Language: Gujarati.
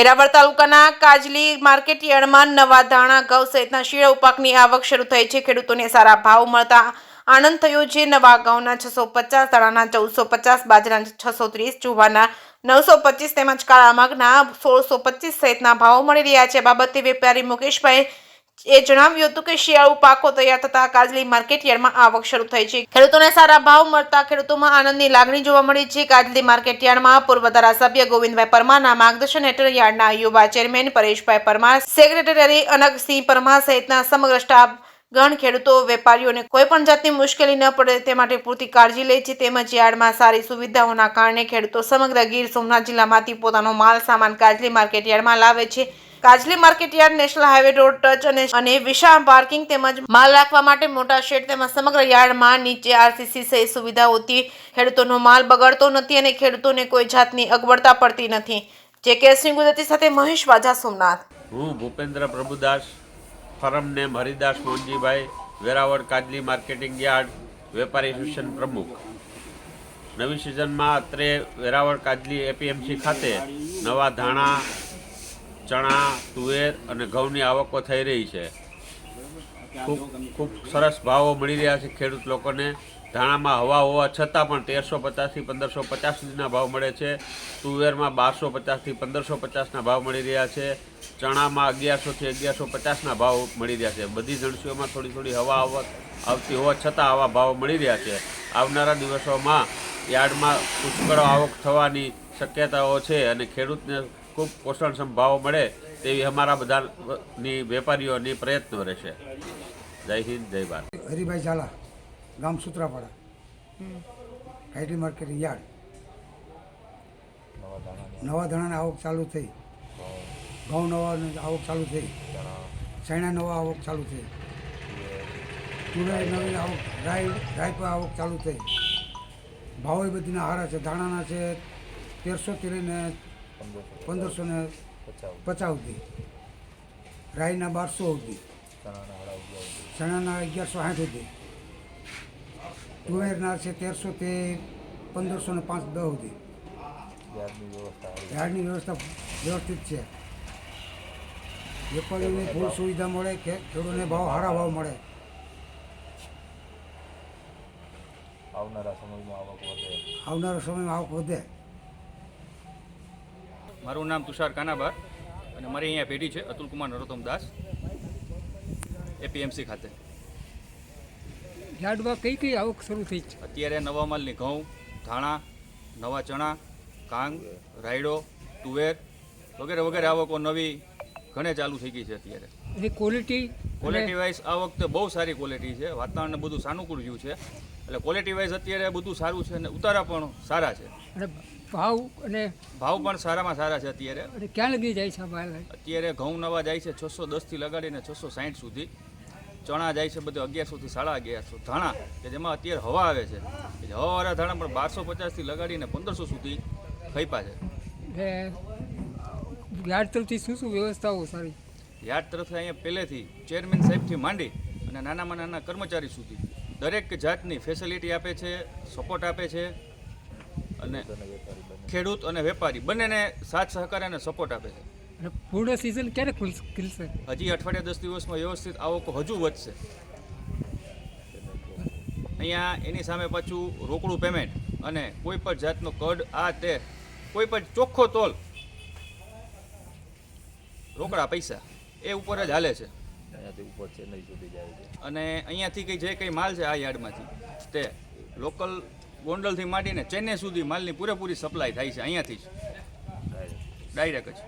વેરાવળ તાલુકાના કાજલી માર્કેટ યાર્ડમાં નવા ધાણા ઘઉં સહિતના શીળા પાકની આવક શરૂ થઈ છે। ખેડૂતોને સારા ભાવ મળતા આનંદ થયો છે। નવા ઘઉંના 650, ધાણાના 1450, બાજરાના 630, જુવારના 925 તેમજ કાળા મગના 1625 સહિતના ભાવો મળી રહ્યા છે। બાબતે વેપારી મુકેશભાઈ એ જણાવ્યું હતું કે શિયાળુ પાકો તૈયાર થતા કાજલી માર્કેટ યાર્ડમાં આવક શરૂ થઈ છે। ખેડૂતોને સારા ભાવ મળતા ખેડૂતોમાં આનંદની લાગણી જોવા મળી છે। કાજલી માર્કેટ યાર્ડમાં પૂર્વ ધારાસભ્ય ગોવિંદભાઈ પરમારના માર્ગદર્શન હેઠળ યાર્ડના યુવા ચેરમેન પરેશભાઈ પરમાર, સેક્રેટરી અનગસિંહ પરમાર સહિતના સમગ્ર સ્ટાફ ગણ ખેડૂતો વેપારીઓને કોઈ પણ જાતની મુશ્કેલી ન પડે તે માટે પૂરતી કાળજી લે છે। તેમજ યાર્ડમાં સારી સુવિધાઓના કારણે ખેડૂતો સમગ્ર ગીર સોમનાથ જિલ્લામાંથી પોતાનો માલ સામાન કાજલી માર્કેટ યાર્ડમાં લાવે છે। Kajli market yard national highway road touch અને વિશાળ પાર્કિંગ તેમજ માલ રાખવા માટે મોટા શેડ તેમજ સમગ્ર યાર્ડમાં નીચે આરસીસી સહિત સુવિધાઓથી ખેડૂતોનો માલ બગડતો નથી અને ખેડૂતોને કોઈ જાતની અગવડતા પડતી નથી। જે કે સિંહ ગુજરાતી સાથે મહેશ વાજા, સોમનાથ। હું Bhupendra Prabhudas, firm name Haridas Mohanjibhai, Veraval Kajli marketing yard વેપારી એસોસિએશન પ્રમુખ। નવી સિઝનમાં અત્રે વેરાવળ કાજલી એપીએમસી ખાતે નવા ધાણા, ચણા, તુવેર અને ઘઉંની આવકો થઈ રહી છે। ખૂબ સરસ ભાવો મળી રહ્યા છે ખેડૂત લોકોને। ધાણામાં હવા હોવા છતાં પણ 1350થી 1550 સુધીના ભાવ મળે છે। તુવેરમાં 1250થી 1550ના ભાવ મળી રહ્યા છે। ચણામાં 1100થી 1150ના ભાવ મળી રહ્યા છે। બધી જણસીઓમાં થોડી હવા આવતી હોવા છતાં આવા ભાવ મળી રહ્યા છે। આવનારા દિવસોમાં યાર્ડમાં પુષ્કળ આવક થવાની શક્યતાઓ છે અને ખેડૂતને ખૂબ પોષણક્ષમ ભાવ મળે તેવી અમારા બધાની વેપારીઓની પ્રયત્નો રહેશે। જય હિન્દ, જય ભારત। હરિભાઈ ઝાલા, ગામ સુત્રાપાડા, કાજલી માર્કેટ યાર્ડ। નવા ધાણાની આવક ચાલુ થઈ, ઘઉં નવા આવક ચાલુ થઈ, ચણા નવા આવક ચાલુ થઈ, તુવેર નવી આવક, રાઈ પર આવક ચાલુ થઈ। ભાવો બધીના હારા છે। ધાણાના છે 1300થી લઈને 1550 સુધી, રાઈના 1200 સુધી, ચણાના 1160 સુધી, તુવેરના છે 1300થી 1505-10 સુધી। યાર્ડની વ્યવસ્થા વ્યવસ્થિત છે। વેપારીઓને ફૂલ સુવિધા મળે, ખેડૂતોને સારા ભાવ મળે। આવનારા સમયમાં આવક વધે। મારું નામ તુષાર કાનાબાર અને મારી અહીંયા પેઢી છે અતુલ કુમાર નરોત્તમ દાસ, એપીએમસી ખાતે। યાર્ડમાં કઈ આવક શરૂ થઈ છે? અત્યારે નવા માલની ઘઉં, ધાણા, નવા ચણા, કાંગ, રાયડો, તુવેર વગેરે વગેરે આવકો નવી ઘણે ચાલુ થઈ ગઈ છે અત્યારે। એની ક્વોલિટી વાઇઝ આ વખતે બહુ સારી ક્વોલિટી છે। વાતાવરણ બધું સાનુકૂળ રહ્યું છે એટલે ક્વોલિટી વાઇઝ અત્યારે બધું સારું છે અને ઉતારા પણ સારા છે અને ભાવ પણ સારામાં સારા છે અત્યારે। અને ક્યાં લગી જાય છે માલ? અત્યારે ઘઉં નવા જાય છે 610થી લગાડીને 660 સુધી, ચણા જાય છે બધે 1100થી 1150, ધાણા કે જેમાં અત્યારે હવા આવે છે હવાવાળા ધાણા પણ 1250થી લગાડીને 1500 સુધી ખઈપા છે। યાર્ડ તરફથી શું વ્યવસ્થાઓ સારી? યાર્ડ તરફથી અહીંયા પહેલેથી ચેરમેન સાહેબથી માંડી અને નાનામાં નાના કર્મચારી સુધી દરેક જાતની ફેસિલિટી આપે છે, સપોર્ટ આપે છે અને ખેડૂત અને વેપારી બંનેને સાથ સહકાર અને સપોર્ટ આપે છે। અને પૂર્ણ સિઝન ક્યારે ખુલશે? હજી અઠવાડિયા 10 દિવસમાં વ્યવસ્થિત આવકો હજુ વધશે। અહીંયા એની સામે પાછું રોકડું પેમેન્ટ અને કોઈ પણ જાતનો કડ આ તે કોઈ પણ ચોખ્ખો તોલ રોકડા પૈસા એ ઉપર જ હાલે છે। અને અહીંયાથી જે કંઈ માલ છે આ યાર્ડમાંથી તે લોકલ ગોંડલથી માંડીને ચેન્નઈ સુધી માલની પૂરેપૂરી સપ્લાય થાય છે અહીંયાથી જ ડાયરેક્ટ જ।